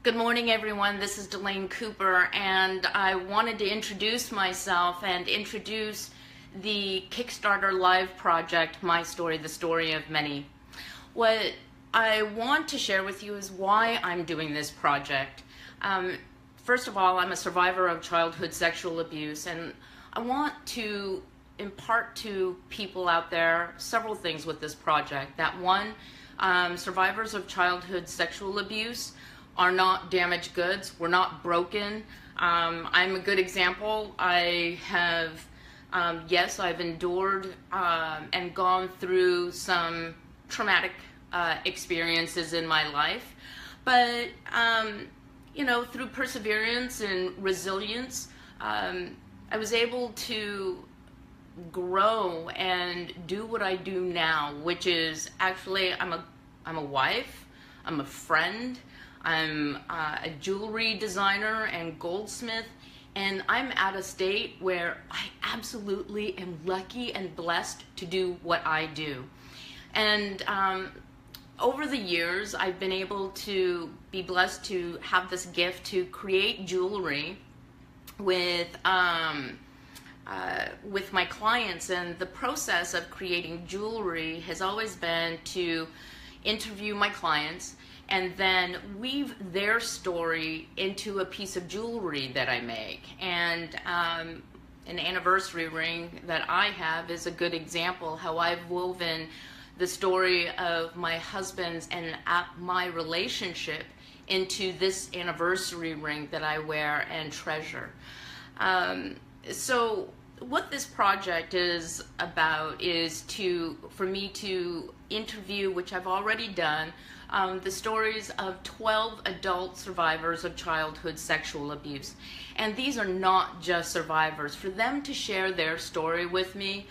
Good morning, everyone. This is Delane Cooper, and I wanted to introduce myself and introduce the Kickstarter live project, My Story, the Story of Many. What I want to share with you is why I'm doing this project. First of all, I'm a survivor of childhood sexual abuse, and I want to impart to people out there several things with this project. That one, survivors of childhood sexual abuse are not damaged goods. We're not broken. I'm a good example. I have, yes, I've endured and gone through some traumatic experiences in my life, but through perseverance and resilience, I was able to grow and do what I do now, which is actually I'm a wife, I'm a friend, I'm a jewelry designer and goldsmith, and I'm at a state where I absolutely am lucky and blessed to do what I do. And over the years, I've been able to be blessed to have this gift to create jewelry with my clients, and the process of creating jewelry has always been to interview my clients and then weave their story into a piece of jewelry that I make. And an anniversary ring that I have is a good example how I've woven the story of my husband's and my relationship into this anniversary ring that I wear and treasure. So what this project is about is for me to interview, which I've already done, the stories of 12 adult survivors of childhood sexual abuse. And these are not just survivors. For them to share their story with me,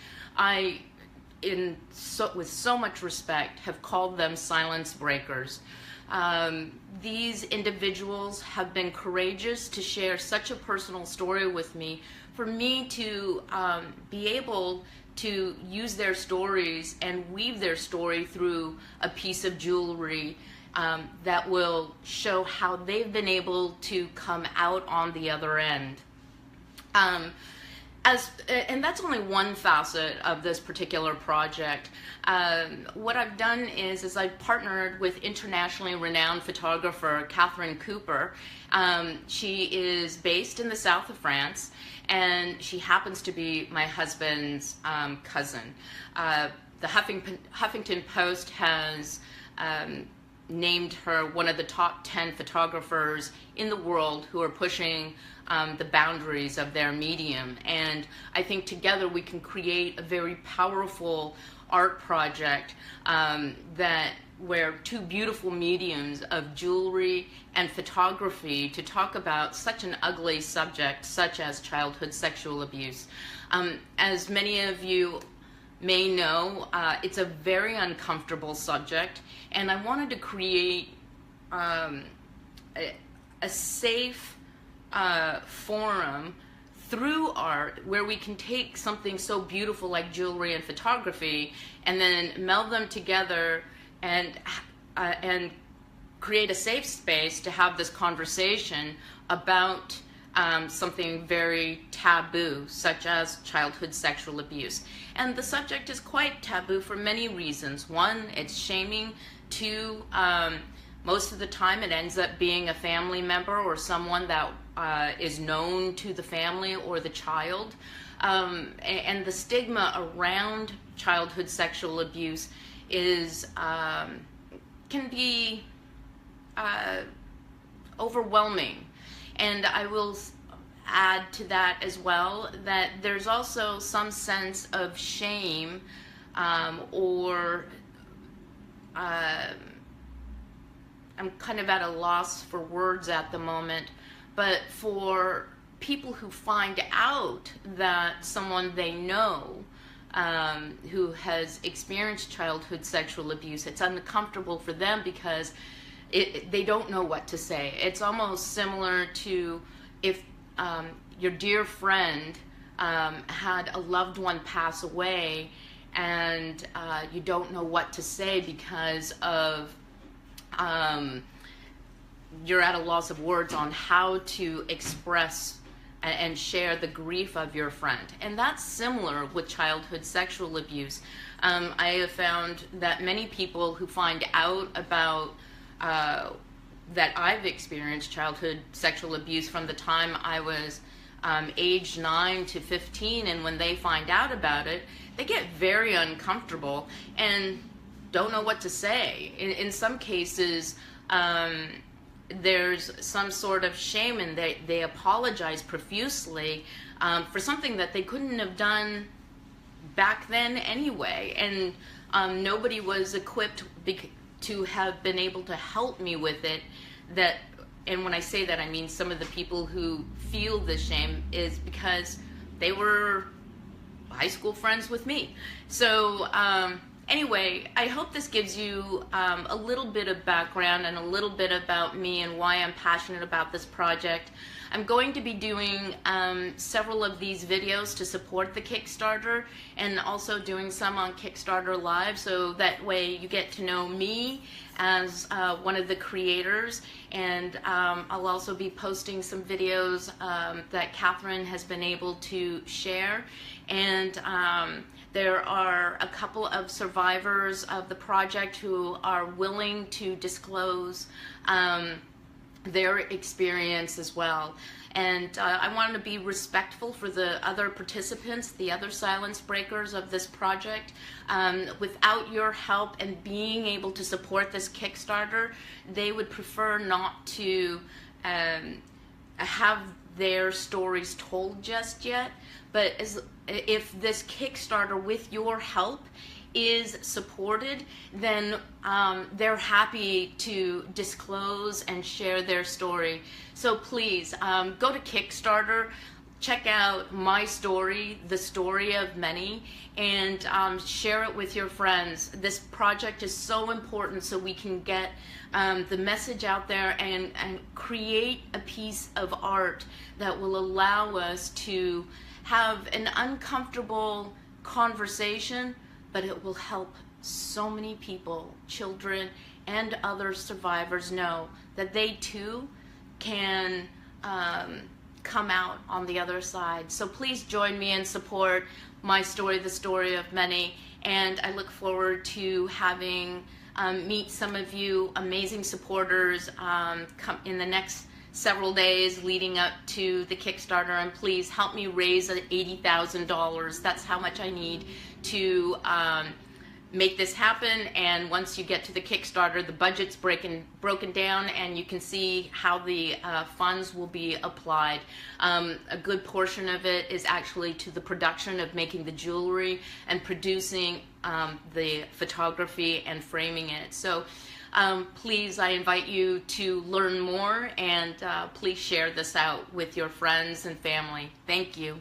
with so much respect, have called them silence breakers. These individuals have been courageous to share such a personal story with me, for me to be able to use their stories and weave their story through a piece of jewelry that will show how they've been able to come out on the other end. And that's only one facet of this particular project. What I've done is I've partnered with internationally renowned photographer Catherine Cooper. She is based in the south of France, and she happens to be my husband's cousin. The Huffington Post has named her one of the top 10 photographers in the world who are pushing the boundaries of their medium. And I think together we can create a very powerful art project where two beautiful mediums of jewelry and photography to talk about such an ugly subject such as childhood sexual abuse. As many of you may know, it's a very uncomfortable subject, and I wanted to create a safe forum through art where we can take something so beautiful like jewelry and photography and then meld them together and create a safe space to have this conversation about something very taboo, such as childhood sexual abuse. And the subject is quite taboo for many reasons. One, it's shaming. Two, most of the time it ends up being a family member or someone that is known to the family or the child. And the stigma around childhood sexual abuse can be overwhelming. And I will add to that as well that there's also some sense of shame or I'm kind of at a loss for words at the moment, but for people who find out that someone they know who has experienced childhood sexual abuse, it's uncomfortable for them because they don't know what to say. It's almost similar to if your dear friend had a loved one pass away and you don't know what to say because of you're at a loss of words on how to express and share the grief of your friend. And that's similar with childhood sexual abuse. I have found that many people who find out about that I've experienced childhood sexual abuse from the time I was age 9 to 15, and when they find out about it, they get very uncomfortable and don't know what to say. In some cases, there's some sort of shame, and they apologize profusely for something that they couldn't have done back then anyway. And nobody was equipped to have been able to help me with it. And when I say that, I mean some of the people who feel the shame is because they were high school friends with me. So anyway, I hope this gives you a little bit of background and a little bit about me and why I'm passionate about this project. I'm going to be doing several of these videos to support the Kickstarter, and also doing some on Kickstarter Live, so that way you get to know me as one of the creators. And I'll also be posting some videos that Catherine has been able to share. And there are a couple of survivors of the project who are willing to disclose their experience as well. And I want to be respectful for the other participants, the other silence breakers of this project. Without your help and being able to support this Kickstarter, they would prefer not to have their stories told just yet. But if this Kickstarter, with your help, is supported, then they're happy to disclose and share their story. So please go to Kickstarter, check out my story, the story of many, and share it with your friends. This project is so important, so we can get the message out there and create a piece of art that will allow us to have an uncomfortable conversation, but it will help so many people, children and other survivors, know that they too can come out on the other side. So please join me and support my story, the story of many, and I look forward to having meet some of you amazing supporters come in the next several days leading up to the Kickstarter. And please help me raise $80,000. That's how much I need to make this happen. And once you get to the Kickstarter, the budget's broken down, and you can see how the funds will be applied. A good portion of it is actually to the production of making the jewelry and producing the photography and framing it. So please, I invite you to learn more, and please share this out with your friends and family. Thank you.